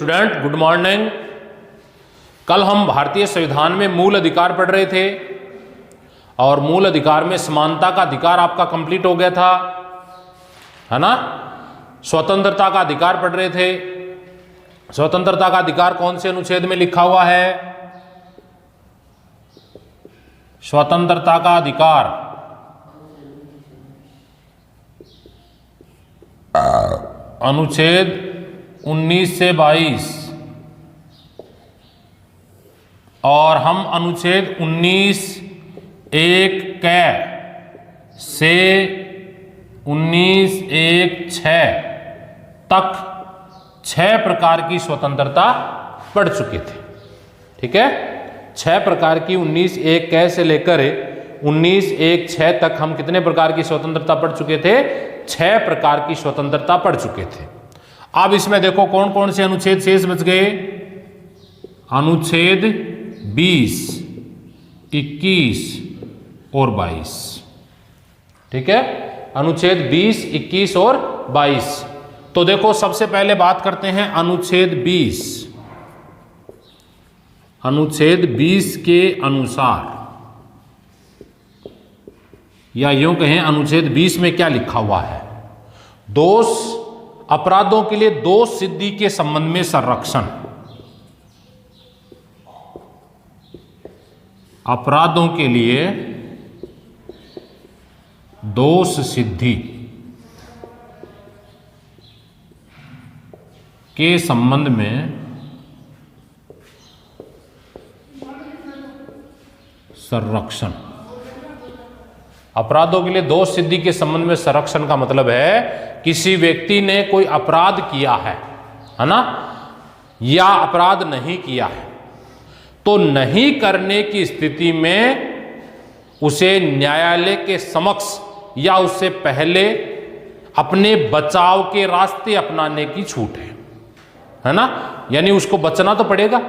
Student good morning. कल हम भारतीय संविधान में मूल अधिकार पढ़ रहे थे और मूल अधिकार में समानता का अधिकार आपका कंप्लीट हो गया था, है ना। स्वतंत्रता का अधिकार पढ़ रहे थे। स्वतंत्रता का अधिकार कौन से अनुच्छेद में लिखा हुआ है? स्वतंत्रता का अधिकार अनुच्छेद 19 से 22 और हम अनुच्छेद 19(1) कै से 19(1)(6) तक 6 प्रकार की स्वतंत्रता पढ़ चुके थे। ठीक है, 6 प्रकार की 19(1) कै से लेकर 19(1)(6) तक हम कितने प्रकार की स्वतंत्रता पढ़ चुके थे? 6 प्रकार की स्वतंत्रता पढ़ चुके थे। अब इसमें देखो कौन कौन से अनुच्छेद शेष बच गए। अनुच्छेद 20, 21 और 22। ठीक है, अनुच्छेद 20, 21 और 22। तो देखो सबसे पहले बात करते हैं अनुच्छेद 20। अनुच्छेद 20 के अनुसार, या यूं कहें अनुच्छेद 20 में क्या लिखा हुआ है? दोष अपराधों के लिए दोष सिद्धि के संबंध में संरक्षण। अपराधों के लिए दोष सिद्धि के संबंध में संरक्षण। अपराधों के लिए दोष सिद्धि के संबंध में संरक्षण का मतलब है किसी व्यक्ति ने कोई अपराध किया है ना, या अपराध नहीं किया है, तो नहीं करने की स्थिति में उसे न्यायालय के समक्ष या उससे पहले अपने बचाव के रास्ते अपनाने की छूट है ना। यानी उसको बचना तो पड़ेगा,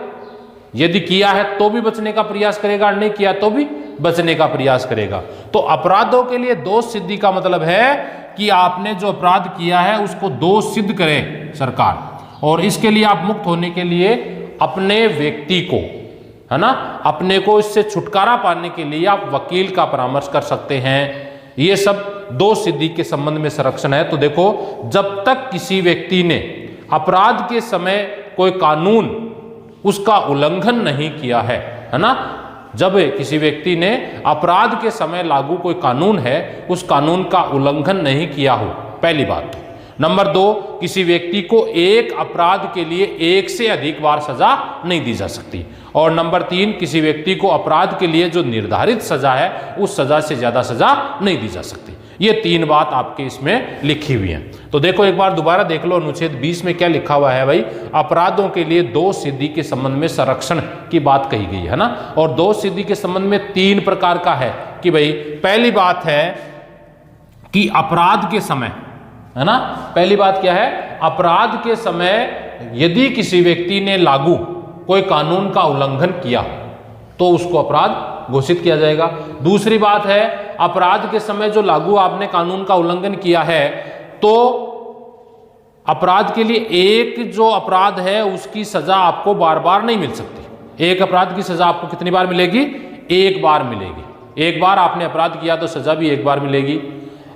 यदि किया है तो भी बचने का प्रयास करेगा, नहीं किया तो भी बचने का प्रयास करेगा। तो अपराधों के लिए दोष सिद्धि का मतलब है कि आपने जो अपराध किया है उसको दोष सिद्ध करे सरकार, और इसके लिए आप मुक्त होने के लिए अपने व्यक्ति को, है ना, अपने को इससे छुटकारा पाने के लिए आप वकील का परामर्श कर सकते हैं। ये सब दोष सिद्धि के संबंध में संरक्षण है। तो देखो, जब तक किसी व्यक्ति ने अपराध के समय कोई कानून उसका उल्लंघन नहीं किया है ना, जब किसी व्यक्ति ने अपराध के समय लागू कोई कानून है उस कानून का उल्लंघन नहीं किया हो, पहली बात। नंबर 2, किसी व्यक्ति को एक अपराध के लिए एक से अधिक बार सजा नहीं दी जा सकती। और नंबर 3, किसी व्यक्ति को अपराध के लिए जो निर्धारित सजा है उस सजा से ज्यादा सजा नहीं दी जा सकती। ये 3 बात आपके इसमें लिखी हुई है। तो देखो एक बार दोबारा देख लो, अनुच्छेद 20 में क्या लिखा हुआ है भाई? अपराधों के लिए दोष सिद्धि के संबंध में संरक्षण की बात कही गई है ना। और दोष सिद्धि के संबंध में 3 प्रकार का है कि भाई, पहली बात है कि अपराध के समय, है ना, पहली बात क्या है? अपराध के समय यदि किसी व्यक्ति ने लागू कोई कानून का उल्लंघन किया तो उसको अपराध घोषित किया जाएगा। दूसरी बात है, अपराध के समय जो लागू आपने कानून का उल्लंघन किया है तो अपराध के लिए एक जो अपराध है उसकी सजा आपको बार बार नहीं मिल सकती। एक अपराध की सजा आपको कितनी बार मिलेगी? एक बार मिलेगी। एक बार आपने अपराध किया तो सजा भी एक बार मिलेगी।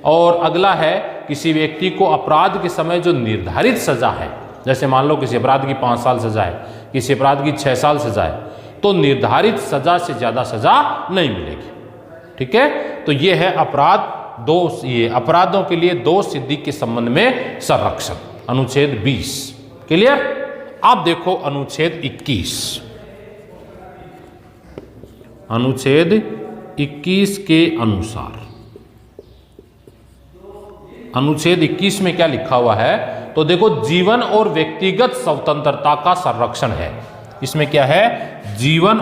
और अगला है, किसी व्यक्ति को अपराध के समय जो निर्धारित सजा है, जैसे मान लो किसी अपराध की 5 साल सजा है, किसी अपराध की 6 साल सजा है, तो निर्धारित सजा से ज्यादा सजा नहीं मिलेगी। ठीक है, तो ये है अपराध दोष, ये अपराधों के लिए दोष सिद्धि के संबंध में संरक्षण, अनुच्छेद 20। क्लियर? अब देखो अनुच्छेद 21। अनुच्छेद 21 के अनुसार, अनुच्छेद 21 में क्या लिखा हुआ है? तो देखो, जीवन और व्यक्तिगत स्वतंत्रता का संरक्षण है। इसमें क्या है? जीवन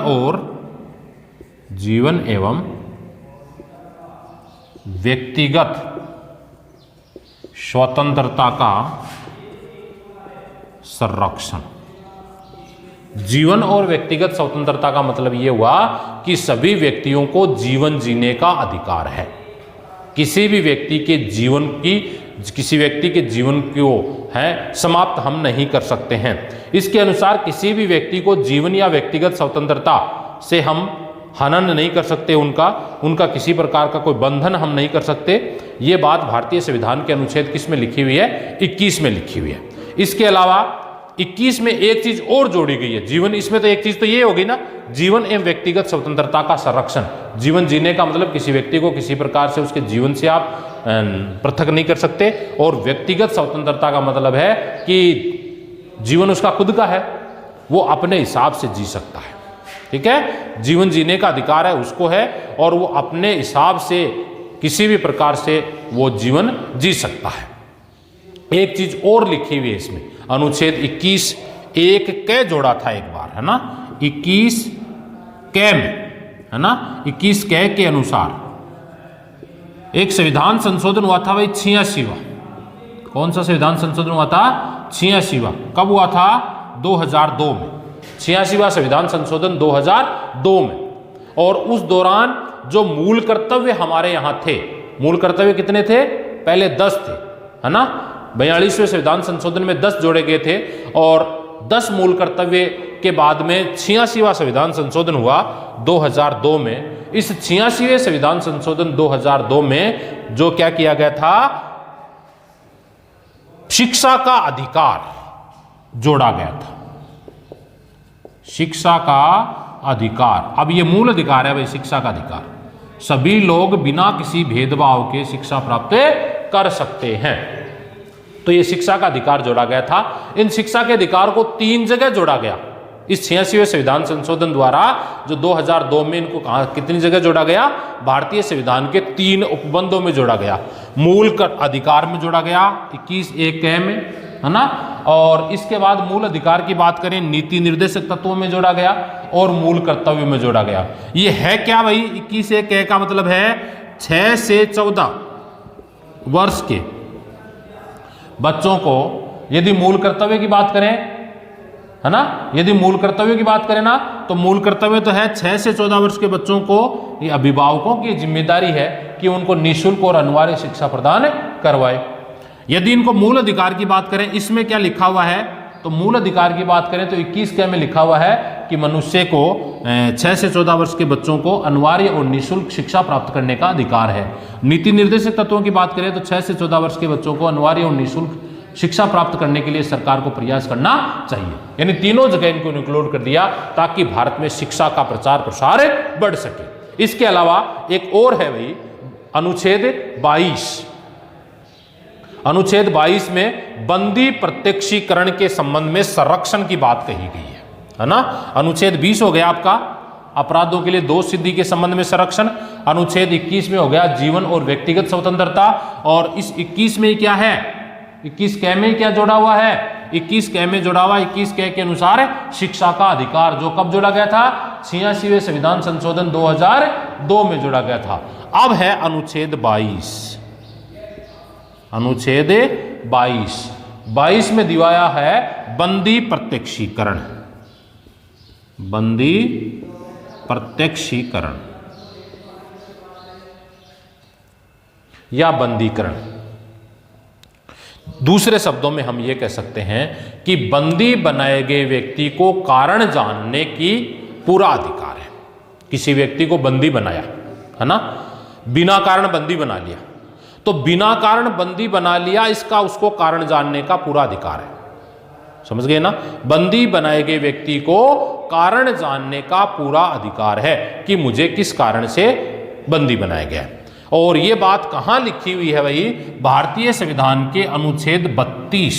एवं व्यक्तिगत स्वतंत्रता का संरक्षण। जीवन और व्यक्तिगत स्वतंत्रता का मतलब यह हुआ कि सभी व्यक्तियों को जीवन जीने का अधिकार है। किसी भी व्यक्ति के जीवन की, किसी व्यक्ति के जीवन को, है समाप्त हम नहीं कर सकते हैं। इसके अनुसार किसी भी व्यक्ति को जीवन या व्यक्तिगत स्वतंत्रता से हम हनन नहीं कर सकते, उनका किसी प्रकार का कोई बंधन हम नहीं कर सकते। ये बात भारतीय संविधान के अनुच्छेद किस में लिखी हुई है? 21 में लिखी हुई है। इसके अलावा 21 में एक चीज और जोड़ी गई है जीवन, इसमें तो एक चीज तो ये होगी ना, जीवन एवं व्यक्तिगत स्वतंत्रता का संरक्षण। जीवन जीने का मतलब किसी व्यक्ति को किसी प्रकार से उसके जीवन से आप पृथक नहीं कर सकते, और व्यक्तिगत स्वतंत्रता का मतलब है कि जीवन उसका खुद का है, वो अपने हिसाब से जी सकता है। ठीक है, जीवन जीने का अधिकार है उसको है, और वो अपने हिसाब से किसी भी प्रकार से वो जीवन जी सकता है। एक चीज और लिखी हुई है इसमें, अनुच्छेद 21 एक कै जोड़ा था एक बार, है ना, 21 कै में, है ना, 21 कै के अनुसार एक संविधान संशोधन हुआ था भाई 86वां। कौन सा संविधान संशोधन हुआ था? 86वां। कब हुआ था? 2002 में। 86वां संविधान संशोधन 2002 में। और उस दौरान जो मूल कर्तव्य हमारे यहाँ थे, मूल कर्तव्य कितने थे? पहले 10 थे, है ना। 42वें संविधान संशोधन में 10 जोड़े गए थे, और 10 मूल कर्तव्य के बाद में 86वां संविधान संशोधन हुआ 2002 में। इस 86वें संविधान संशोधन 2002 में जो क्या किया गया था, शिक्षा का अधिकार जोड़ा गया था। शिक्षा का अधिकार, अब ये मूल अधिकार है भाई, शिक्षा का अधिकार। सभी लोग बिना किसी भेदभाव के शिक्षा प्राप्त कर सकते हैं। तो ये शिक्षा का अधिकार जोड़ा गया था। इन शिक्षा के अधिकार को 3 जगह जोड़ा गया इस 86वें संविधान संशोधन द्वारा, जो 2002 में इनको कहा कितनी जगह जोड़ा गया? भारतीय संविधान के 3 उपबंधों में जोड़ा गया। मूल अधिकार में जोड़ा गया 21(1) कै में, है ना, और इसके बाद मूल अधिकार की बात करें नीति निर्देशक तत्वों में जोड़ा गया, और मूल कर्तव्य में जोड़ा गया। ये है क्या भाई? 21(1) कै का मतलब है 6 से 14 वर्ष के बच्चों को, यदि मूल कर्तव्य की बात करें, है ना, यदि मूल कर्तव्य की बात करें ना, तो मूल कर्तव्य तो है 6 से 14 वर्ष के बच्चों को, ये अभिभावकों की जिम्मेदारी है कि उनको निःशुल्क और अनिवार्य शिक्षा प्रदान करवाए। यदि इनको मूल अधिकार की बात करें, इसमें क्या लिखा हुआ है? तो मूल अधिकार की बात करें तो 21 कै में लिखा हुआ है कि मनुष्य को 6 से 14 वर्ष के बच्चों को अनिवार्य और निःशुल्क शिक्षा प्राप्त करने का अधिकार है। नीति निर्देशक तत्वों की बात करें तो 6 से 14 वर्ष के बच्चों को अनिवार्य और निःशुल्क शिक्षा प्राप्त करने के लिए सरकार को प्रयास करना चाहिए। यानी तीनों जगह इनको इंक्लूड कर दिया ताकि भारत में शिक्षा का प्रचार प्रसार बढ़ सके। इसके अलावा एक और है भाई, अनुच्छेद 22। अनुच्छेद 22 में बंदी प्रत्यक्षीकरण के संबंध में संरक्षण की बात कही गई है ना। अनुच्छेद 20 हो गया आपका अपराधों के लिए दोष सिद्धि के संबंध में संरक्षण। अनुच्छेद 21 में हो गया जीवन और व्यक्तिगत स्वतंत्रता, और इस 21 में क्या है, 21 कै में क्या जोड़ा हुआ है? 21 कै में जोड़ा हुआ 21 कै के अनुसार शिक्षा का अधिकार, जो कब जोड़ा गया था? 86वें संविधान संशोधन 2002 में जोड़ा गया था। अब है अनुच्छेद 22। अनुच्छेद 22 में दिवाया है बंदी प्रत्यक्षीकरण। बंदी प्रत्यक्षीकरण या बंदीकरण। दूसरे शब्दों में हम ये कह सकते हैं कि बंदी बनाए गए व्यक्ति को कारण जानने की पूरा अधिकार है। किसी व्यक्ति को बंदी बनाया, है ना, बिना कारण बंदी बना लिया, तो बिना कारण बंदी बना लिया, इसका उसको कारण जानने का पूरा अधिकार है। समझ गए ना? बंदी बनाए गए व्यक्ति को कारण जानने का पूरा अधिकार है कि मुझे किस कारण से बंदी बनाया गया। और ये बात कहाँ लिखी हुई है भाई? भारतीय संविधान के अनुच्छेद 32,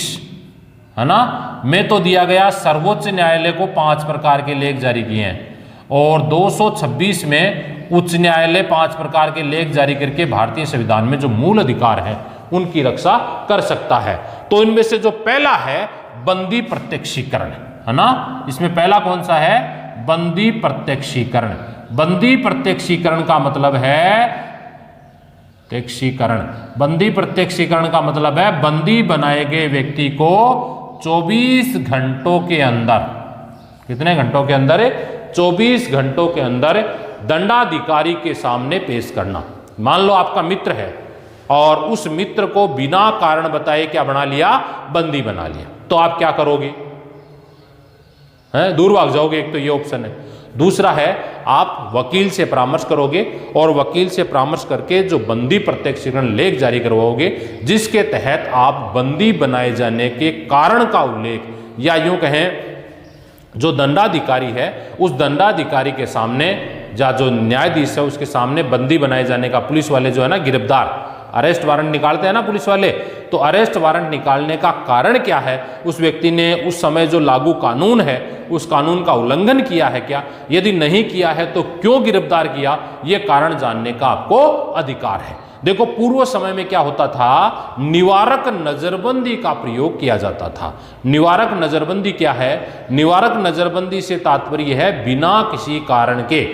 है ना, में तो दिया गया सर्वोच्च न्यायालय को 5 प्रकार के लेख जारी किए हैं, और 226 में उच्च न्यायालय 5 प्रकार के लेख जारी करके भारतीय संविधान में जो मूल अधिकार है उनकी रक्षा कर सकता है। तो इनमें से जो पहला है बंदी प्रत्यक्षीकरण, है ना, इसमें पहला कौन सा है? बंदी प्रत्यक्षीकरण। बंदी प्रत्यक्षीकरण का मतलब है बंदी प्रत्यक्षीकरण का मतलब है बंदी बनाए गए व्यक्ति को 24 घंटों के अंदर, कितने घंटों के अंदर? 24 घंटों के अंदर दंडाधिकारी के सामने पेश करना। मान लो आपका मित्र है, और उस मित्र को बिना कारण बताए क्या बना लिया, बंदी बना लिया, तो आप क्या करोगे, दूर भाग जाओगे। एक तो ये ऑप्शन है। दूसरा है आप वकील से परामर्श करोगे और वकील से परामर्श करके जो बंदी प्रत्यक्षीकरण लेख जारी करवाओगे, जिसके तहत आप बंदी बनाए जाने के कारण का उल्लेख, या यूं कहें जो दंडाधिकारी है उस दंडाधिकारी के सामने, या जो न्यायाधीश है उसके सामने बंदी बनाए जाने का, पुलिस वाले जो है ना गिरफ्तार, अरेस्ट वारंट निकालते हैं ना पुलिस वाले, तो अरेस्ट वारंट निकालने का कारण क्या है, उस व्यक्ति ने उस समय जो लागू कानून है उस कानून का उल्लंघन किया है क्या, यदि नहीं किया है तो क्यों गिरफ्तार किया, यह कारण जानने का आपको अधिकार है। देखो पूर्व समय में क्या होता था, निवारक नजरबंदी का प्रयोग किया जाता था। निवारक नजरबंदी क्या है, निवारक नजरबंदी से तात्पर्य है बिना किसी कारण के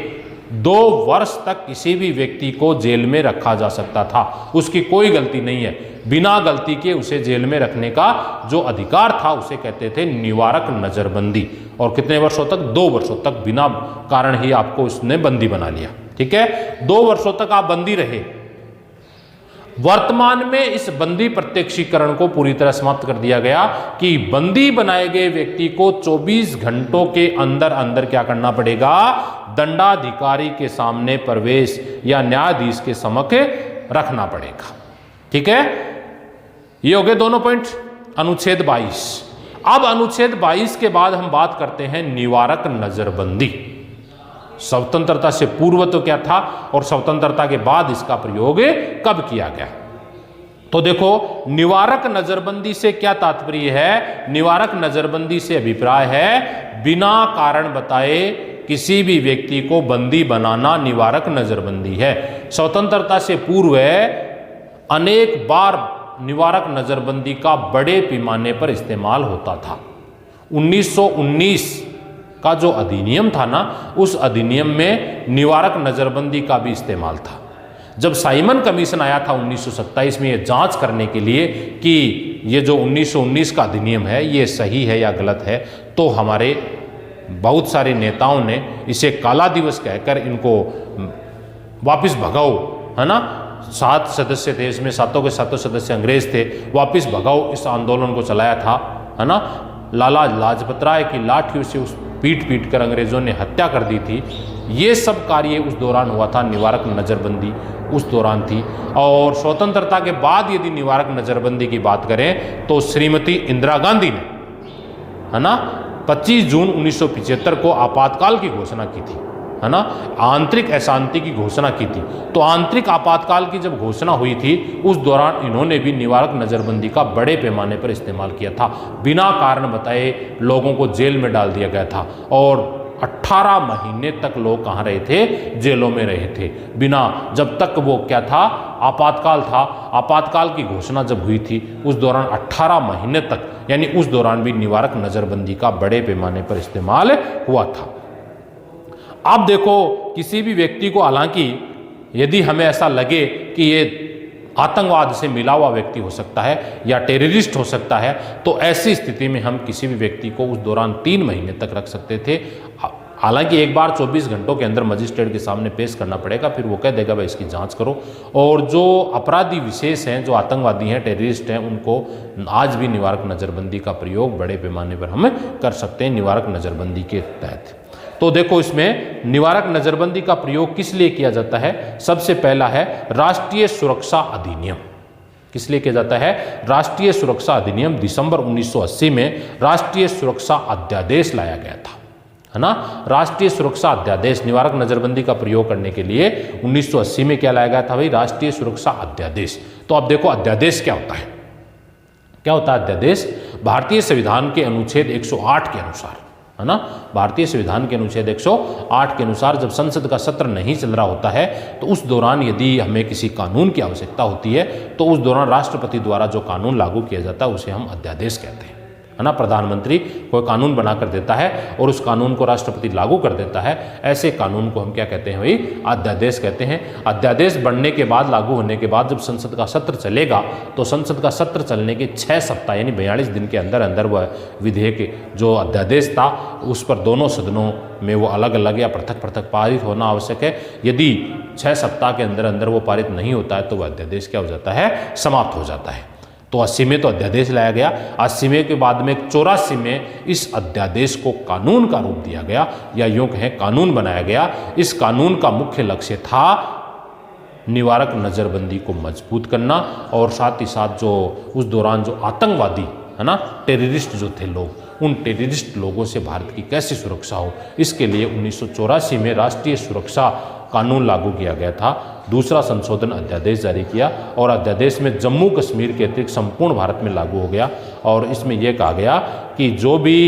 2 वर्ष तक किसी भी व्यक्ति को जेल में रखा जा सकता था, उसकी कोई गलती नहीं है, बिना गलती के उसे जेल में रखने का जो अधिकार था उसे कहते थे निवारक नजरबंदी। और कितने वर्षों तक, 2 वर्षों तक बिना कारण ही आपको उसने बंदी बना लिया। ठीक है, 2 वर्षों तक आप बंदी रहे। वर्तमान में इस बंदी प्रत्यक्षीकरण को पूरी तरह समाप्त कर दिया गया कि बंदी बनाए गए व्यक्ति को 24 घंटों के अंदर अंदर क्या करना पड़ेगा, दंडाधिकारी के सामने प्रवेश या न्यायाधीश के समक्ष रखना पड़ेगा। ठीक है, ये हो गए दोनों पॉइंट। अनुच्छेद 22। अब अनुच्छेद 22 के बाद हम बात करते हैं निवारक नजरबंदी। स्वतंत्रता से पूर्व तो क्या था और स्वतंत्रता के बाद इसका प्रयोग कब किया गया। तो देखो निवारक नजरबंदी से क्या तात्पर्य है, निवारक नजरबंदी से अभिप्राय है बिना कारण बताए किसी भी व्यक्ति को बंदी बनाना निवारक नजरबंदी है। स्वतंत्रता से पूर्व अनेक बार निवारक नजरबंदी का बड़े पैमाने पर इस्तेमाल होता था। 1919 का जो अधिनियम था ना, उस अधिनियम में निवारक नजरबंदी का भी इस्तेमाल था। जब साइमन कमीशन आया था 1927 में ये जांच करने के लिए कि ये जो 1919 का अधिनियम है ये सही है या गलत है, तो हमारे बहुत सारे नेताओं ने इसे काला दिवस कहकर इनको वापस भगाओ, है ना, 7 सदस्य थे, इसमें 7 के 7 सदस्य अंग्रेज थे, वापस भगाओ इस आंदोलन को चलाया था, है ना। लाला लाजपत राय की लाठियों से उस पीट कर अंग्रेजों ने हत्या कर दी थी। ये सब कार्य उस दौरान हुआ था, निवारक नजरबंदी उस दौरान थी। और स्वतंत्रता के बाद यदि निवारक नजरबंदी की बात करें तो श्रीमती इंदिरा गांधी ने, है ना, 25 जून 1975 को आपातकाल की घोषणा की थी, है ना, आंतरिक अशांति की घोषणा की थी। तो आंतरिक आपातकाल की जब घोषणा हुई थी उस दौरान इन्होंने भी निवारक नजरबंदी का बड़े पैमाने पर इस्तेमाल किया था। बिना कारण बताए लोगों को जेल में डाल दिया गया था और 18 महीने तक लोग कहाँ रहे थे, जेलों में रहे थे बिना, जब तक वो क्या था, आपातकाल था। आपातकाल की घोषणा जब हुई थी उस दौरान 18 महीने तक, यानी उस दौरान भी निवारक नजरबंदी का बड़े पैमाने पर इस्तेमाल हुआ था। अब देखो किसी भी व्यक्ति को, हालांकि यदि हमें ऐसा लगे कि ये आतंकवाद से मिला हुआ व्यक्ति हो सकता है या टेररिस्ट हो सकता है, तो ऐसी स्थिति में हम किसी भी व्यक्ति को उस दौरान 3 महीने तक रख सकते थे। हालांकि एक बार 24 घंटों के अंदर मजिस्ट्रेट के सामने पेश करना पड़ेगा, फिर वो कह देगा भाई इसकी जांच करो। और जो अपराधी विशेष हैं, जो आतंकवादी हैं, टेररिस्ट हैं, उनको आज भी निवारक नज़रबंदी का प्रयोग बड़े पैमाने पर हम कर सकते हैं निवारक नज़रबंदी के तहत। तो देखो इसमें निवारक नजरबंदी का प्रयोग किस लिए किया जाता है। सबसे पहला है राष्ट्रीय सुरक्षा अधिनियम। किस लिए किया जाता है, राष्ट्रीय सुरक्षा अधिनियम। दिसंबर 1980 में राष्ट्रीय सुरक्षा अध्यादेश लाया गया था, है ना। राष्ट्रीय सुरक्षा अध्यादेश निवारक नजरबंदी का प्रयोग करने के लिए 1980 में क्या लाया गया था भाई, राष्ट्रीय सुरक्षा अध्यादेश। तो अब देखो अध्यादेश क्या होता है, क्या होता है अध्यादेश। भारतीय संविधान के अनुच्छेद 108 के अनुसार, है ना, भारतीय संविधान के अनुच्छेद 108 के अनुसार जब संसद का सत्र नहीं चल रहा होता है तो उस दौरान यदि हमें किसी कानून की आवश्यकता होती है तो उस दौरान राष्ट्रपति द्वारा जो कानून लागू किया जाता है उसे हम अध्यादेश कहते हैं। है ना। प्रधानमंत्री कोई कानून बनाकर देता है और उस कानून को राष्ट्रपति लागू कर देता है, ऐसे कानून को हम क्या कहते हैं भाई, अध्यादेश कहते हैं। अध्यादेश बनने के बाद, लागू होने के बाद जब संसद का सत्र चलेगा तो संसद का सत्र चलने के 6 सप्ताह यानी 42 दिन के अंदर अंदर वह विधेयक जो अध्यादेश था उस पर दोनों सदनों में वो अलग अलग या पृथक पृथक पारित होना आवश्यक है। यदि 6 सप्ताह के अंदर अंदर वो पारित नहीं होता है तो वह अध्यादेश क्या हो जाता है, समाप्त हो जाता है। तो 80 में तो अध्यादेश लाया गया, 80 में के बाद में 84 में इस अध्यादेश को कानून का रूप दिया गया या यूं कहें कानून बनाया गया। इस कानून का मुख्य लक्ष्य था निवारक नज़रबंदी को मजबूत करना और साथ ही साथ जो उस दौरान जो आतंकवादी है ना, टेररिस्ट जो थे लोग, उन टेररिस्ट लोगों से भारत की कैसे सुरक्षा हो, इसके लिए 1984 में राष्ट्रीय सुरक्षा कानून लागू किया गया था। दूसरा संशोधन अध्यादेश जारी किया और अध्यादेश में जम्मू कश्मीर के अतिरिक्त संपूर्ण भारत में लागू हो गया और इसमें यह कहा गया कि जो भी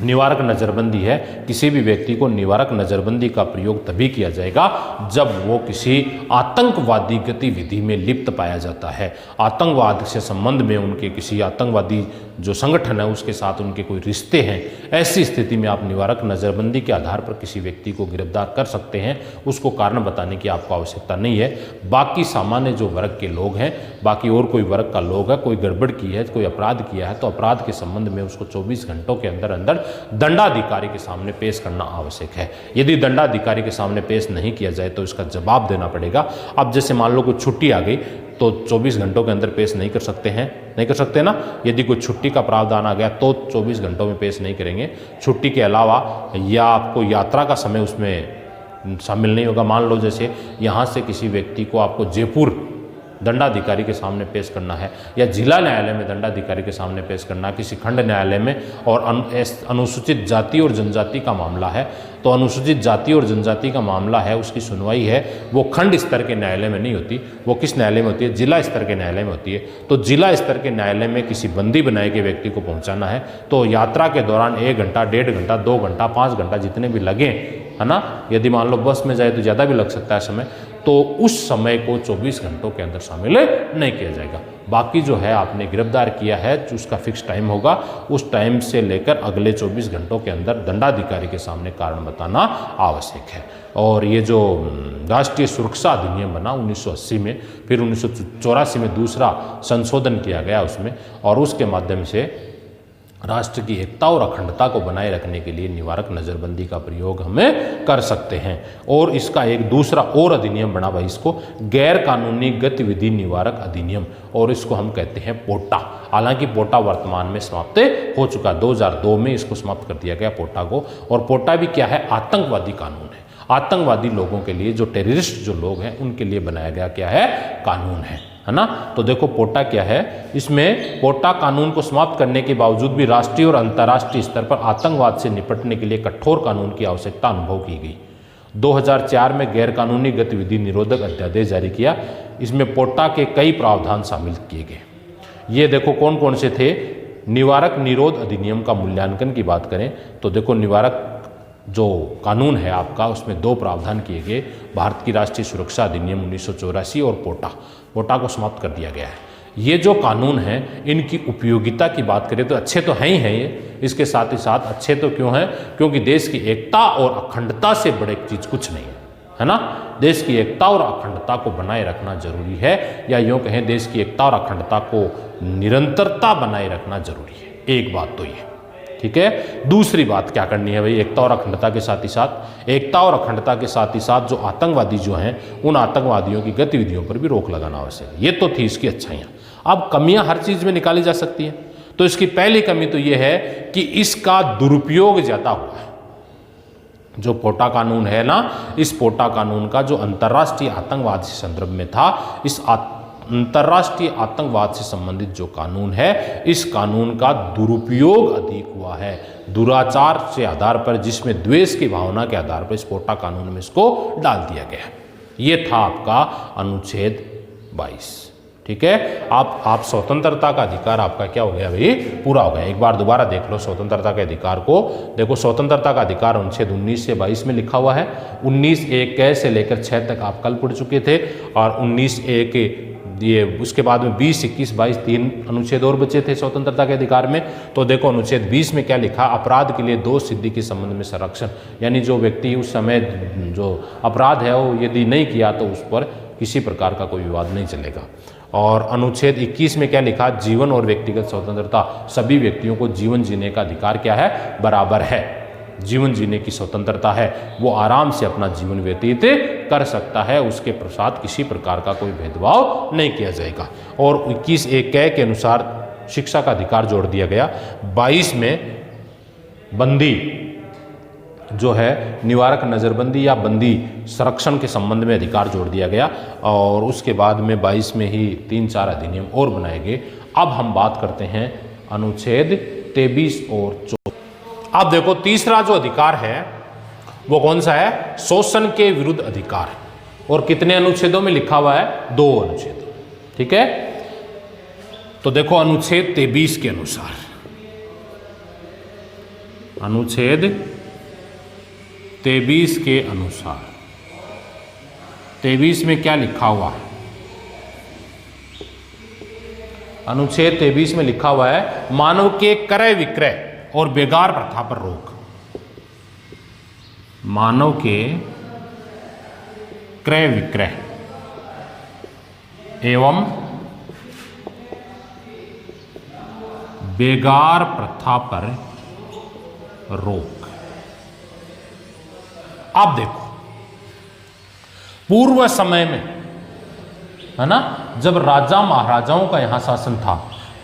निवारक नज़रबंदी है, किसी भी व्यक्ति को निवारक नज़रबंदी का प्रयोग तभी किया जाएगा जब वो किसी आतंकवादी गतिविधि में लिप्त पाया जाता है, आतंकवाद से संबंध में उनके किसी आतंकवादी जो संगठन है उसके साथ उनके कोई रिश्ते हैं। ऐसी स्थिति में आप निवारक नज़रबंदी के आधार पर किसी व्यक्ति को गिरफ्तार कर सकते हैं, उसको कारण बताने की आपको आवश्यकता नहीं है। बाकी सामान्य जो वर्ग के लोग हैं, बाकी और कोई वर्ग का लोग है, कोई गड़बड़ की है, कोई अपराध किया है, तो अपराध के संबंध में उसको 24 घंटों के अंदर अंदर दंडाधिकारी के सामने पेश करना आवश्यक है। यदि दंडाधिकारी के सामने पेश नहीं किया जाए तो इसका जवाब देना पड़ेगा। अब जैसे मान लो कोई छुट्टी आ गई तो 24 घंटों के अंदर पेश नहीं कर सकते हैं, नहीं कर सकते ना। यदि कोई छुट्टी का प्रावधान आ गया तो 24 घंटों में पेश नहीं करेंगे। छुट्टी के अलावा या आपको यात्रा का समय उसमें शामिल नहीं होगा। मान लो जैसे यहाँ से किसी व्यक्ति को आपको जयपुर दंडाधिकारी के सामने पेश करना है या जिला न्यायालय में दंडाधिकारी के सामने पेश करना है, किसी खंड न्यायालय में, और अनुसूचित जाति और जनजाति का मामला है तो अनुसूचित जाति और जनजाति का मामला है, उसकी सुनवाई है वो खंड स्तर के न्यायालय में नहीं होती, वो किस न्यायालय में होती है, जिला स्तर के न्यायालय में होती है। तो जिला स्तर के न्यायालय में किसी बंदी बनाए गए व्यक्ति को पहुंचाना है तो यात्रा के दौरान 1 घंटा, 1.5 घंटा, 2 घंटा, 5 घंटा जितने भी लगे, है ना। यदि मान लो बस में जाए तो ज़्यादा भी लग सकता है समय, तो उस समय को 24 घंटों के अंदर शामिल नहीं किया जाएगा। बाकी जो है आपने गिरफ्तार किया है जो उसका फिक्स टाइम होगा, उस टाइम से लेकर अगले 24 घंटों के अंदर दंडाधिकारी के सामने कारण बताना आवश्यक है। और ये जो राष्ट्रीय सुरक्षा अधिनियम बना 1980 में, फिर 1984 में दूसरा संशोधन किया गया उसमें, और उसके माध्यम से राष्ट्र की एकता और अखंडता को बनाए रखने के लिए निवारक नज़रबंदी का प्रयोग हमें कर सकते हैं। और इसका एक दूसरा और अधिनियम बना भाई, इसको गैर कानूनी गतिविधि निवारक अधिनियम, और इसको हम कहते हैं पोटा। हालांकि पोटा वर्तमान में समाप्त हो चुका, 2002 में इसको समाप्त कर दिया गया पोटा को। और पोटा भी क्या है, आतंकवादी कानून है। आतंकवादी लोगों के लिए, जो टेररिस्ट जो लोग हैं उनके लिए बनाया गया क्या है, कानून है ना। तो देखो पोटा क्या है, इसमें पोटा कानून को समाप्त करने के बावजूद भी राष्ट्रीय और अंतर्राष्ट्रीय स्तर पर आतंकवाद से निपटने के लिए कठोर कानून की आवश्यकता अनुभव की गई। 2004 में गैर कानूनी गतिविधि निरोधक अध्यादेश जारी किया, इसमें पोटा के कई प्रावधान शामिल किए गए। ये देखो कौन कौन से थे। निवारक निरोध अधिनियम का मूल्यांकन की बात करें तो देखो निवारक जो कानून है आपका, उसमें 2 प्रावधान किए गए, भारत की राष्ट्रीय सुरक्षा अधिनियम 1984 और पोटा को समाप्त कर दिया गया है। ये जो कानून हैं इनकी उपयोगिता की बात करें तो अच्छे तो हैं ही हैं ये, इसके साथ ही साथ अच्छे तो क्यों हैं, क्योंकि देश की एकता और अखंडता से बड़े चीज़ कुछ नहीं है ना। देश की एकता और अखंडता को बनाए रखना जरूरी है, या यूँ कहें देश की एकता और अखंडता को निरंतरता बनाए रखना जरूरी है। एक बात तो ये ठीक है। दूसरी बात क्या करनी है भाई, एकता और अखंडता के साथ ही साथ, एकता और अखंडता के साथ ही साथ जो आतंकवादी जो हैं उन आतंकवादियों की गतिविधियों पर भी रोक लगाना आवश्यक है। ये तो थी इसकी अच्छाइयाँ। अब कमियां हर चीज़ में निकाली जा सकती हैं, तो इसकी पहली कमी तो ये है कि इसका दुरुपयोग ज़्यादा हुआ है। जो पोटा कानून है ना, इस पोटा कानून का जो अंतर्राष्ट्रीय आतंकवाद के संदर्भ में था, इस अंतर्राष्ट्रीय आतंकवाद से संबंधित जो कानून है, इस कानून का दुरुपयोग अधिक हुआ है, दुराचार के आधार पर, जिसमें द्वेष की भावना के आधार पर इस पोटा कानून में इसको डाल दिया गया। ये था आपका अनुच्छेद 22। ठीक है। आप स्वतंत्रता का अधिकार आपका क्या हो गया भाई, पूरा हो गया। एक बार दोबारा देख लो स्वतंत्रता के अधिकार को। देखो स्वतंत्रता का अधिकार अनुच्छेद 19 से 22 में लिखा हुआ है। 19(1) से लेकर 6 तक आप कल पढ़ चुके थे, और 19(1) ये उसके बाद में 20, 21, 22 3 अनुच्छेद और बचे थे स्वतंत्रता के अधिकार में। तो देखो अनुच्छेद 20 में क्या लिखा, अपराध के लिए दोष सिद्धि के संबंध में संरक्षण, यानी जो व्यक्ति उस समय जो अपराध है वो यदि नहीं किया तो उस पर किसी प्रकार का कोई विवाद नहीं चलेगा। और अनुच्छेद 21 में क्या लिखा, जीवन और व्यक्तिगत स्वतंत्रता, सभी व्यक्तियों को जीवन जीने का अधिकार क्या है, बराबर है, जीवन जीने की स्वतंत्रता है, वो आराम से अपना जीवन व्यतीत कर सकता है, उसके साथ किसी प्रकार का कोई भेदभाव नहीं किया जाएगा। और 21(1) के अनुसार शिक्षा का अधिकार जोड़ दिया गया। 22 में बंदी जो है निवारक नज़रबंदी या बंदी संरक्षण के संबंध में अधिकार जोड़ दिया गया। और उसके बाद में 22 में ही 3-4 अधिनियम और बनाए गए। अब हम बात करते हैं अनुच्छेद 23 और 24। अब देखो तीसरा जो अधिकार है वो कौन सा है, शोषण के विरुद्ध अधिकार। और कितने अनुच्छेदों में लिखा हुआ है, 2 अनुच्छेद, ठीक है। तो देखो अनुच्छेद 23 के अनुसार, अनुच्छेद 23 के अनुसार 23 में क्या लिखा हुआ है, अनुच्छेद 23 में लिखा हुआ है मानव के क्रय विक्रय और बेगार प्रथा पर रोक। मानव के क्रय विक्रय एवं बेगार प्रथा पर रोक। आप देखो पूर्व समय में, है ना, जब राजा महाराजाओं का यहां शासन था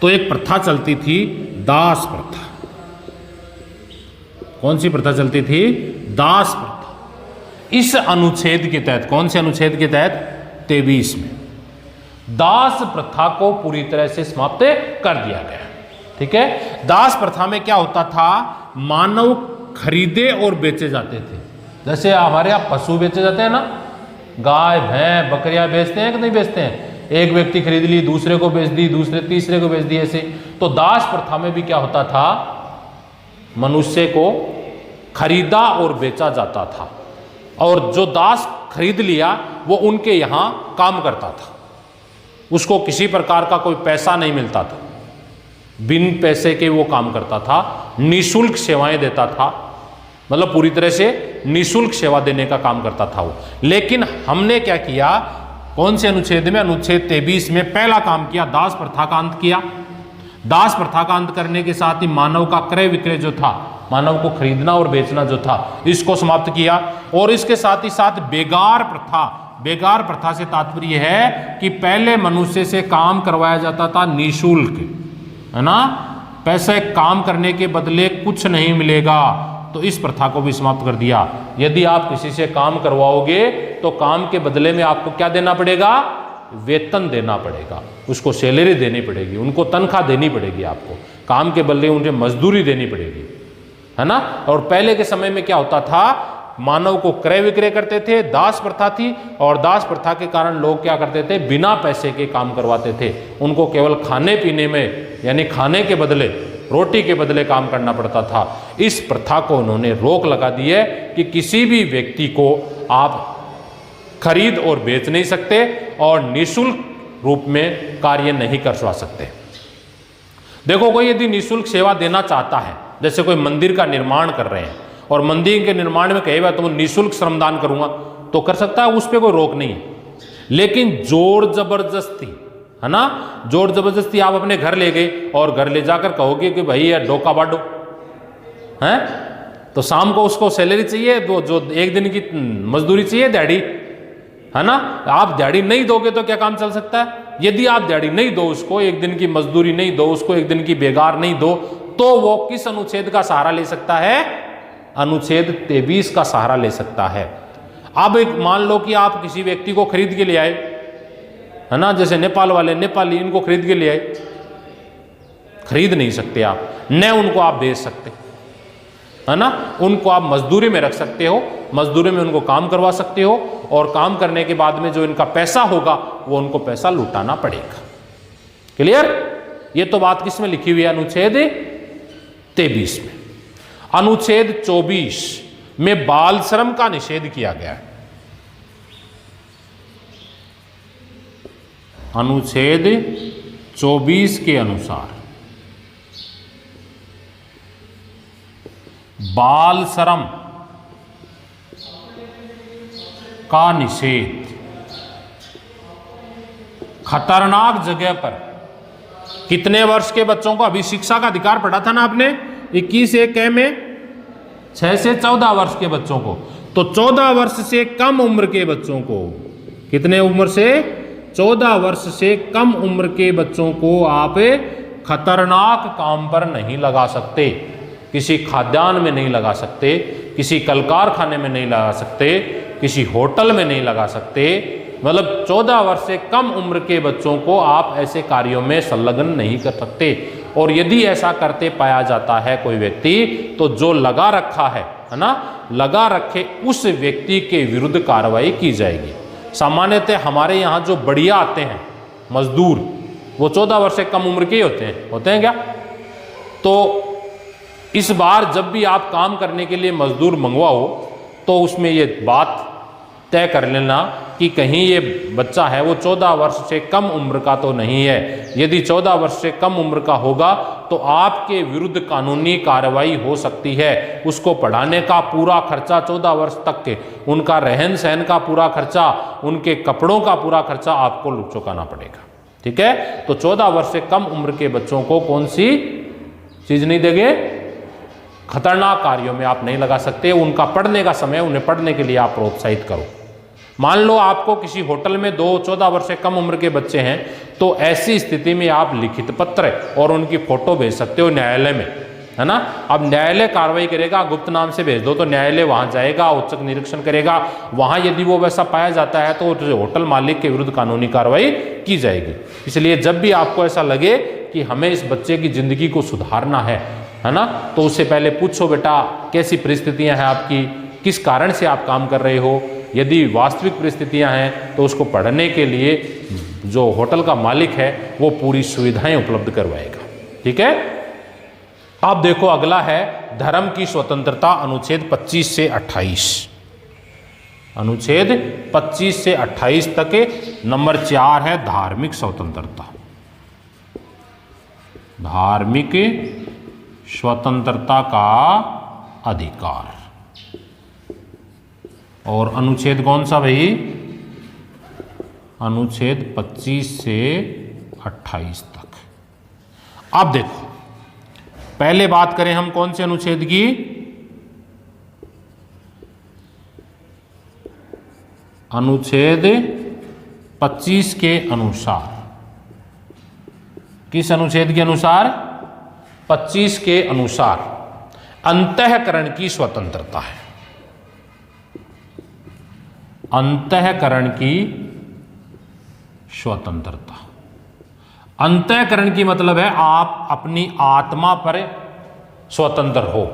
तो एक प्रथा चलती थी, दास प्रथा। कौन सी प्रथा चलती थी, दास प्रथा। इस अनुच्छेद के तहत, कौन से अनुच्छेद के तहत, 23 में दास प्रथा को पूरी तरह से समाप्त कर दिया गया, ठीक है। दास प्रथा में क्या होता था, मानव खरीदे और बेचे जाते थे। जैसे हमारे यहाँ पशु बेचे जाते हैं ना, गाय भैंस बकरियां बेचते हैं कि नहीं बेचते हैं, एक व्यक्ति खरीद ली, दूसरे को बेच दी, दूसरे तीसरे को बेच दी, ऐसे। तो दास प्रथा में भी क्या होता था, मनुष्य को खरीदा और बेचा जाता था, और जो दास खरीद लिया वो उनके यहाँ काम करता था, उसको किसी प्रकार का कोई पैसा नहीं मिलता था, बिन पैसे के वो काम करता था, निःशुल्क सेवाएं देता था, मतलब पूरी तरह से निःशुल्क सेवा देने का काम करता था वो। लेकिन हमने क्या किया, कौन से अनुच्छेद में, अनुच्छेद 23 में पहला काम किया, दास प्रथा का अंत किया। दास प्रथा का अंत करने के साथ ही मानव का क्रय विक्रय जो था, मानव को खरीदना और बेचना जो था, इसको समाप्त किया। और इसके साथ ही साथ बेगार प्रथा, बेगार प्रथा से तात्पर्य है कि पहले मनुष्य से काम करवाया जाता था निःशुल्क, है ना, पैसे काम करने के बदले कुछ नहीं मिलेगा, तो इस प्रथा को भी समाप्त कर दिया। यदि आप किसी से काम करवाओगे तो काम के बदले में आपको क्या देना पड़ेगा, वेतन देना पड़ेगा, उसको सैलरी देनी पड़ेगी, उनको तनख्वाह देनी पड़ेगी, आपको काम के बदले उन्हें मजदूरी देनी पड़ेगी, है ना। और पहले के समय में क्या होता था, मानव को क्रय विक्रय करते थे, दास प्रथा थी, और दास प्रथा के कारण लोग क्या करते थे, बिना पैसे के काम करवाते थे, उनको केवल खाने पीने में, यानी खाने के बदले, रोटी के बदले काम करना पड़ता था। इस प्रथा को उन्होंने रोक लगा दी है कि किसी भी व्यक्ति को आप खरीद और बेच नहीं सकते और निःशुल्क रूप में कार्य नहीं करवा सकते। देखो कोई यदि निःशुल्क सेवा देना चाहता है, जैसे कोई मंदिर का निर्माण कर रहे हैं और मंदिर के निर्माण में कहेगा तो निःशुल्क श्रमदान करूंगा, तो कर सकता है, उस पर कोई रोक नहीं है। लेकिन जोर जबरदस्ती, है ना, जोर जबरदस्ती आप अपने घर ले गए और घर ले जाकर कहोगे कि भाई यार डोका बांटो, हैं, तो शाम को उसको सैलरी चाहिए, तो जो एक दिन की मजदूरी चाहिए, दिहाड़ी, है ना। आप दिहाड़ी नहीं दोगे तो क्या काम चल सकता है। यदि आप दिहाड़ी नहीं दो उसको, एक दिन की मजदूरी नहीं दो उसको, एक दिन की बेगार नहीं दो, तो वो किस अनुच्छेद का सहारा ले सकता है, अनुच्छेद 23 का सहारा ले सकता है। अब एक मान लो कि आप किसी व्यक्ति को खरीद के ले आए, है ना, जैसे नेपाल वाले, नेपाली, इनको खरीद के ले आए, खरीद नहीं सकते आप, न उनको आप बेच सकते, है ना, उनको आप मजदूरी में रख सकते हो, मजदूरी में उनको काम करवा सकते हो, और काम करने के बाद में जो इनका पैसा होगा वो उनको पैसा लुटाना पड़ेगा। क्लियर। ये तो बात किस में लिखी हुई है, अनुच्छेद 23 में। अनुच्छेद 24 में बाल श्रम का निषेध किया गया है। अनुच्छेद 24 के अनुसार बाल श्रम का निषेध खतरनाक जगह पर कितने वर्ष के बच्चों को, अभी शिक्षा का अधिकार पढ़ा था ना आपने 21(1) में 6 से 14 वर्ष के बच्चों को, तो 14 वर्ष से कम उम्र के बच्चों को, कितने उम्र से, 14 वर्ष से कम उम्र के बच्चों को आप खतरनाक काम पर नहीं लगा सकते, किसी खाद्यान्न में नहीं लगा सकते, किसी कल कारखाने में नहीं लगा सकते, किसी होटल में नहीं लगा सकते, मतलब 14 वर्ष से कम उम्र के बच्चों को आप ऐसे कार्यों में संलग्न नहीं कर सकते। और यदि ऐसा करते पाया जाता है कोई व्यक्ति, तो जो लगा रखा है ना, लगा रखे उस व्यक्ति के विरुद्ध कार्रवाई की जाएगी। सामान्यतः हमारे यहाँ जो बढ़िया आते हैं मजदूर, वो 14 वर्ष से कम उम्र के ही होते हैं क्या? तो इस बार जब भी आप काम करने के लिए मजदूर मंगवाओ, तो उसमें ये बात तय कर लेना कि कहीं ये बच्चा है वो 14 वर्ष से कम उम्र का तो नहीं है। यदि 14 वर्ष से कम उम्र का होगा तो आपके विरुद्ध कानूनी कार्रवाई हो सकती है। उसको पढ़ाने का पूरा खर्चा 14 वर्ष तक के, उनका रहन सहन का पूरा खर्चा, उनके कपड़ों का पूरा खर्चा आपको चुकाना पड़ेगा। ठीक है, तो 14 वर्ष से कम उम्र के बच्चों को कौन सी चीज नहीं देंगे? खतरनाक कार्यों में आप नहीं लगा सकते। उनका पढ़ने का समय, उन्हें पढ़ने के लिए आप प्रोत्साहित करो। मान लो आपको किसी होटल में 14 वर्ष से कम उम्र के बच्चे हैं, तो ऐसी स्थिति में आप लिखित पत्र और उनकी फोटो भेज सकते हो न्यायालय में, है ना। अब न्यायालय कार्रवाई करेगा, गुप्त नाम से भेज दो तो न्यायालय वहां जाएगा, औचक निरीक्षण करेगा। वहां यदि वो वैसा पाया जाता है तो होटल मालिक के विरुद्ध कानूनी कार्रवाई की जाएगी। इसलिए जब भी आपको ऐसा लगे कि हमें इस बच्चे की जिंदगी को सुधारना है ना, तो उससे पहले पूछो बेटा कैसी परिस्थितियां हैं आपकी, किस कारण से आप काम कर रहे हो। यदि वास्तविक परिस्थितियां हैं तो उसको पढ़ने के लिए जो होटल का मालिक है वो पूरी सुविधाएं उपलब्ध करवाएगा। ठीक है, आप देखो अगला है धर्म की स्वतंत्रता, अनुच्छेद 25 से 28। अनुच्छेद 25 से 28 तक। नंबर 4 है धार्मिक स्वतंत्रता। धार्मिक स्वतंत्रता का अधिकार। और अनुच्छेद कौन सा भाई? अनुच्छेद 25 से 28 तक। अब देखो, पहले बात करें हम कौन से अनुच्छेद की? अनुच्छेद 25 के अनुसार। किस अनुच्छेद के अनुसार? 25 के अनुसार अंतःकरण की स्वतंत्रता है। अंतःकरण की स्वतंत्रता। अंतःकरण की मतलब है आप अपनी आत्मा पर स्वतंत्र हो।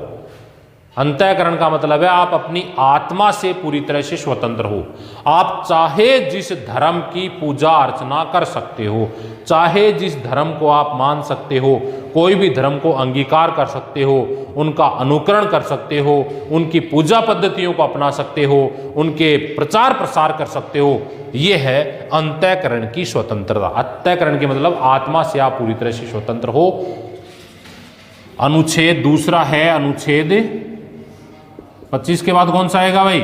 अंतःकरण का मतलब है आप अपनी आत्मा से पूरी तरह से स्वतंत्र हो। आप चाहे जिस धर्म की पूजा अर्चना कर सकते हो, चाहे जिस धर्म को आप मान सकते हो, कोई भी धर्म को अंगीकार कर सकते हो, उनका अनुकरण कर सकते हो, उनकी पूजा पद्धतियों को अपना सकते हो, उनके प्रचार प्रसार कर सकते हो। ये है अंतःकरण की स्वतंत्रता। अंतःकरण की मतलब आत्मा से आप पूरी तरह से स्वतंत्र हो। अनुच्छेद दूसरा है अनुच्छेद 25 के बाद कौन सा आएगा भाई?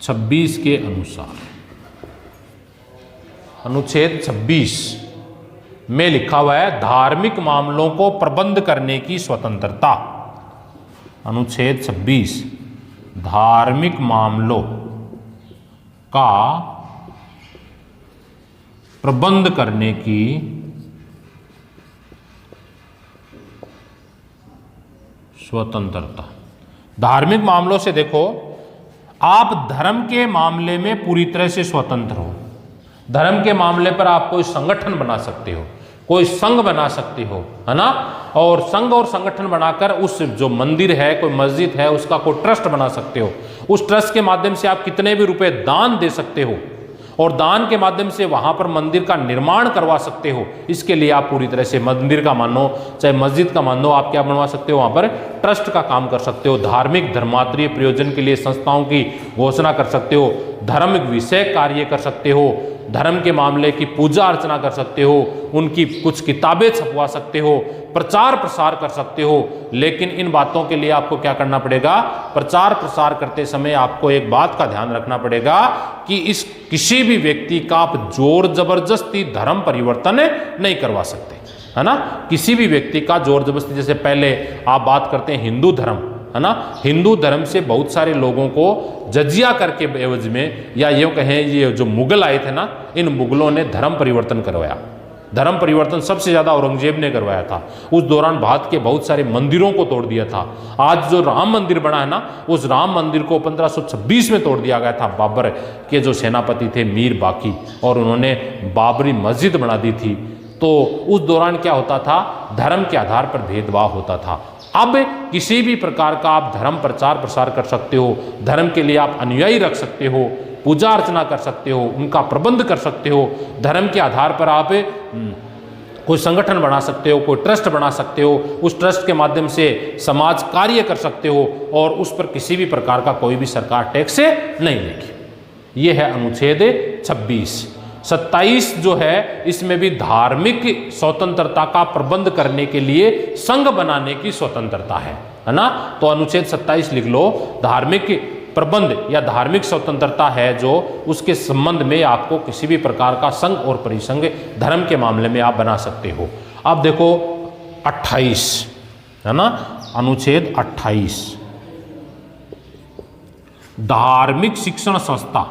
26 के अनुसार। अनुच्छेद 26 में लिखा हुआ है धार्मिक मामलों को प्रबंध करने की स्वतंत्रता। अनुच्छेद 26 धार्मिक मामलों का प्रबंध करने की स्वतंत्रता। धार्मिक मामलों से देखो, आप धर्म के मामले में पूरी तरह से स्वतंत्र हो। धर्म के मामले पर आप कोई संगठन बना सकते हो, कोई संघ बना सकते हो, है ना। और संघ और संगठन बनाकर उस जो मंदिर है, कोई मस्जिद है, उसका कोई ट्रस्ट बना सकते हो। उस ट्रस्ट के माध्यम से आप कितने भी रुपए दान दे सकते हो और दान के माध्यम से वहां पर मंदिर का निर्माण करवा सकते हो। इसके लिए आप पूरी तरह से मंदिर का मानो चाहे मस्जिद का मानो, आप क्या बनवा सकते हो? वहां पर ट्रस्ट का काम कर सकते हो। धार्मिक धर्मात्रीय प्रयोजन के लिए संस्थाओं की घोषणा कर सकते हो। धार्मिक विषय कार्य कर सकते हो, धर्म के मामले की पूजा अर्चना कर सकते हो, उनकी कुछ किताबें छपवा सकते हो, प्रचार प्रसार कर सकते हो। लेकिन इन बातों के लिए आपको क्या करना पड़ेगा, प्रचार प्रसार करते समय आपको एक बात का ध्यान रखना पड़ेगा कि इस किसी भी व्यक्ति का आप जोर जबरदस्ती धर्म परिवर्तन नहीं करवा सकते, है ना। किसी भी व्यक्ति का जोर जबरदस्ती, जैसे पहले आप बात करते हैं हिंदू धर्म, है ना, हिंदू धर्म से बहुत सारे लोगों को जजिया करके एवज में, या यूँ कहें ये जो मुगल आए थे ना, इन मुगलों ने धर्म परिवर्तन करवाया। धर्म परिवर्तन सबसे ज़्यादा औरंगजेब ने करवाया था। उस दौरान भारत के बहुत सारे मंदिरों को तोड़ दिया था। आज जो राम मंदिर बना है ना, उस राम मंदिर को 1526 में तोड़ दिया गया था। बाबर के जो सेनापति थे मीर बाकी, और उन्होंने बाबरी मस्जिद बना दी थी। तो उस दौरान क्या होता था, धर्म के आधार पर भेदभाव होता था। अब किसी भी प्रकार का आप धर्म प्रचार प्रसार कर सकते हो, धर्म के लिए आप अनुयायी रख सकते हो, पूजा अर्चना कर सकते हो, उनका प्रबंध कर सकते हो, धर्म के आधार पर आप कोई संगठन बना सकते हो, कोई ट्रस्ट बना सकते हो, उस ट्रस्ट के माध्यम से समाज कार्य कर सकते हो, और उस पर किसी भी प्रकार का कोई भी सरकार टैक्स नहीं लेगी। ये है अनुच्छेद 26। 27 जो है, इसमें भी धार्मिक स्वतंत्रता का प्रबंध करने के लिए संघ बनाने की स्वतंत्रता है ना। तो अनुच्छेद 27 लिख लो, धार्मिक प्रबंध या धार्मिक स्वतंत्रता है जो, उसके संबंध में आपको किसी भी प्रकार का संघ और परिसंघ धर्म के मामले में आप बना सकते हो। अब देखो 28, है ना, अनुच्छेद 28, धार्मिक शिक्षण संस्था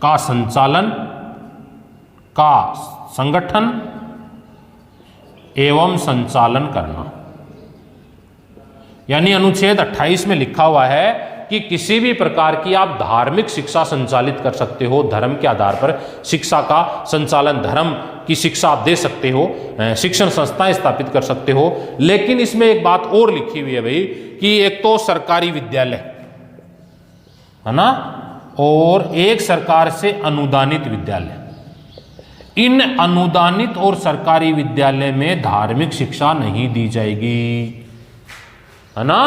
का संचालन का संगठन एवं संचालन करना। यानी अनुच्छेद 28 में लिखा हुआ है कि किसी भी प्रकार की आप धार्मिक शिक्षा संचालित कर सकते हो, धर्म के आधार पर शिक्षा का संचालन, धर्म की शिक्षा आप दे सकते हो, शिक्षण संस्थाएं स्थापित कर सकते हो। लेकिन इसमें एक बात और लिखी हुई है भाई, कि एक तो सरकारी विद्यालय, है ना, और एक सरकार से अनुदानित विद्यालय। इन अनुदानित और सरकारी विद्यालय में धार्मिक शिक्षा नहीं दी जाएगी, है ना।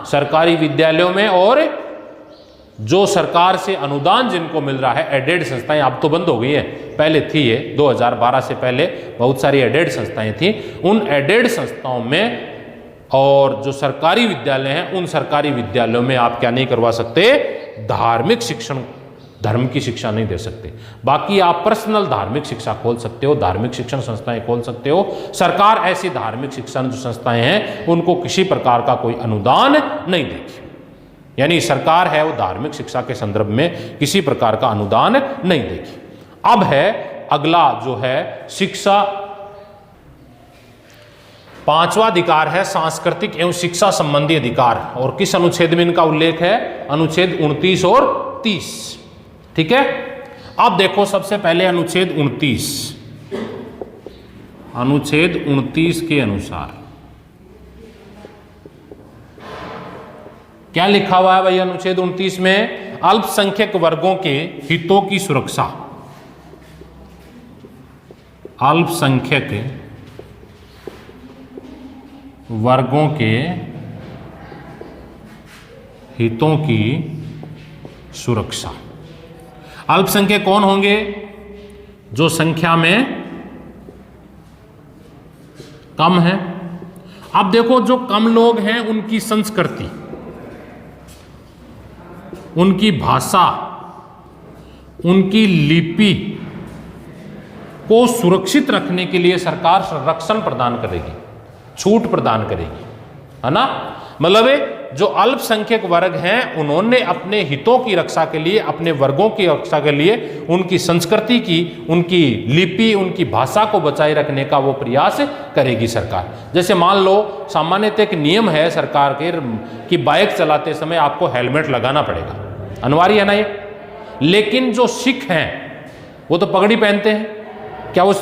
सरकारी विद्यालयों में, और जो सरकार से अनुदान जिनको मिल रहा है, एडेड संस्थाएं अब तो बंद हो गई है, पहले थी ये 2012 से पहले बहुत सारी एडेड संस्थाएं थी। उन एडेड संस्थाओं में और जो सरकारी विद्यालय हैं, उन सरकारी विद्यालयों में आप क्या नहीं करवा सकते, धार्मिक शिक्षण, धर्म की शिक्षा नहीं दे सकते। बाकी आप पर्सनल धार्मिक शिक्षा खोल सकते हो, धार्मिक शिक्षण संस्थाएं खोल सकते हो। सरकार ऐसी धार्मिक शिक्षण जो संस्थाएं हैं उनको किसी प्रकार का कोई अनुदान नहीं देगी। यानी सरकार है वो धार्मिक शिक्षा के संदर्भ में किसी प्रकार का अनुदान नहीं देगी। अब है अगला जो है शिक्षा, 5वां अधिकार है सांस्कृतिक एवं शिक्षा संबंधी अधिकार। और किस अनुच्छेद में इनका उल्लेख है, अनुच्छेद 29 और 30। ठीक है, अब देखो सबसे पहले अनुच्छेद 29, अनुच्छेद 29 के अनुसार क्या लिखा हुआ है भाई अनुच्छेद 29 में, अल्पसंख्यक वर्गों के हितों की सुरक्षा, अल्पसंख्यक वर्गों के हितों की सुरक्षा। अल्पसंख्यक कौन होंगे, जो संख्या में कम है। अब देखो जो कम लोग हैं उनकी संस्कृति, उनकी भाषा, उनकी लिपि को सुरक्षित रखने के लिए सरकार संरक्षण प्रदान करेगी, छूट प्रदान करेगी, है ना। मतलब जो अल्पसंख्यक वर्ग हैं उन्होंने अपने हितों की रक्षा के लिए, अपने वर्गों की रक्षा के लिए उनकी संस्कृति की, उनकी लिपि, उनकी भाषा को बचाए रखने का वो प्रयास करेगी सरकार। जैसे मान लो सामान्यतः एक नियम है सरकार के कि बाइक चलाते समय आपको हेलमेट लगाना पड़ेगा, अनिवार्य है ना ये। लेकिन जो सिख हैं वो तो पगड़ी पहनते हैं, क्या वो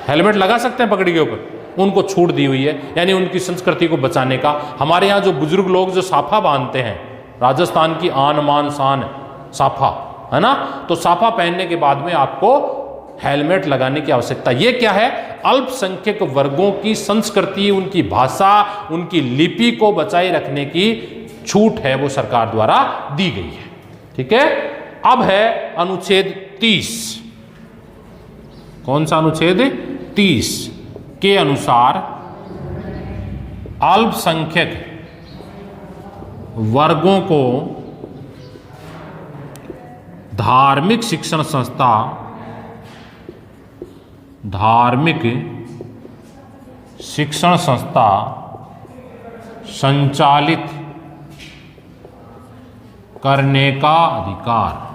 हेलमेट लगा सकते हैं पगड़ी के ऊपर? उनको छूट दी हुई है, यानी उनकी संस्कृति को बचाने का। हमारे यहाँ जो बुजुर्ग लोग जो साफा बांधते हैं, राजस्थान की आन मान शान साफा, है ना, तो साफा पहनने के बाद में आपको हेलमेट लगाने की आवश्यकता। ये क्या है, अल्पसंख्यक वर्गों की संस्कृति, उनकी भाषा, उनकी लिपि को बचाए रखने की छूट है वो सरकार द्वारा दी गई है। ठीक है, अब है अनुच्छेद 30। कौन सा अनुच्छेद? 30 के अनुसार अल्पसंख्यक वर्गों को धार्मिक शिक्षण संस्था संचालित करने का अधिकार।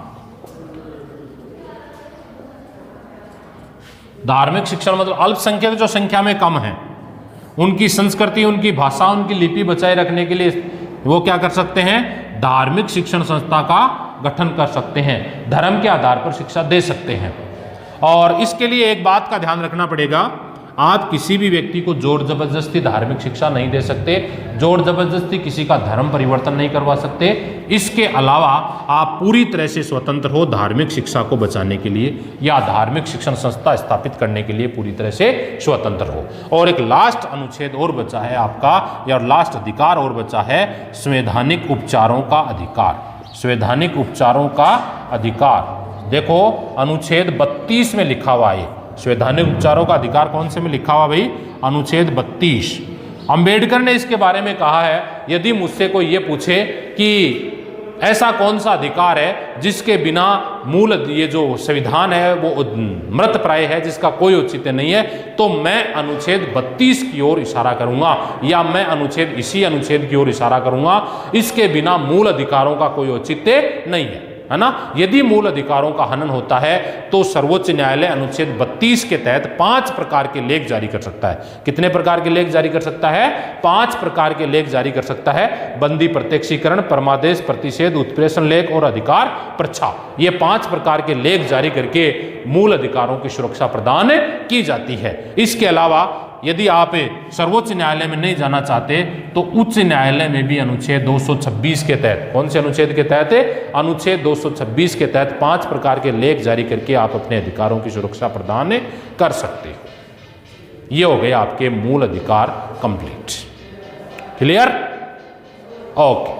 धार्मिक शिक्षण मतलब अल्पसंख्यक जो संख्या में कम है, उनकी संस्कृति, उनकी भाषा, उनकी लिपि बचाए रखने के लिए वो क्या कर सकते हैं? धार्मिक शिक्षण संस्था का गठन कर सकते हैं, धर्म के आधार पर शिक्षा दे सकते हैं। और इसके लिए एक बात का ध्यान रखना पड़ेगा, आप किसी भी व्यक्ति को जोर जबरदस्ती धार्मिक शिक्षा नहीं दे सकते, जोर जबरदस्ती किसी का धर्म परिवर्तन नहीं करवा सकते। इसके अलावा आप पूरी तरह से स्वतंत्र हो धार्मिक शिक्षा को बचाने के लिए या धार्मिक शिक्षण संस्था स्थापित करने के लिए पूरी तरह से स्वतंत्र हो। और एक लास्ट अनुच्छेद और बचा है आपका, या लास्ट अधिकार और बचा है, संवैधानिक उपचारों का अधिकार। संवैधानिक उपचारों का अधिकार देखो अनुच्छेद 32 में लिखा हुआ है। संवैधानिक उपचारों का अधिकार कौन से में लिखा हुआ भाई? अनुच्छेद 32। अंबेडकर ने इसके बारे में कहा है, यदि मुझसे कोई ये पूछे कि ऐसा कौन सा अधिकार है जिसके बिना मूल ये जो संविधान है वो मृत प्राय है, जिसका कोई औचित्य नहीं है, तो मैं अनुच्छेद 32 की ओर इशारा करूंगा, या मैं इसी अनुच्छेद की ओर इशारा करूंगा। इसके बिना मूल अधिकारों का कोई औचित्य नहीं है ना। यदि मूल अधिकारों का हनन होता है तो सर्वोच्च न्यायालय अनुच्छेद 32 के तहत 5 प्रकार के लेख जारी कर सकता है। कितने प्रकार के लेख जारी कर सकता है? 5 प्रकार के लेख जारी कर सकता है। बंदी, प्रत्यक्षीकरण, परमादेश, प्रतिषेध, उत्प्रेषण लेख और अधिकार प्रच्छा। ये 5 प्रकार के लेख जारी करके मूल अधिकारों की सुरक्षा प्रदान की जाती है। इसके अलावा यदि आप सर्वोच्च न्यायालय में नहीं जाना चाहते तो उच्च न्यायालय में भी अनुच्छेद 226 के तहत, कौन से अनुच्छेद के तहत? अनुच्छेद 226 के तहत 5 प्रकार के लेख जारी करके आप अपने अधिकारों की सुरक्षा प्रदान कर सकते हो। ये हो गए आपके मूल अधिकार कंप्लीट। क्लियर? ओके।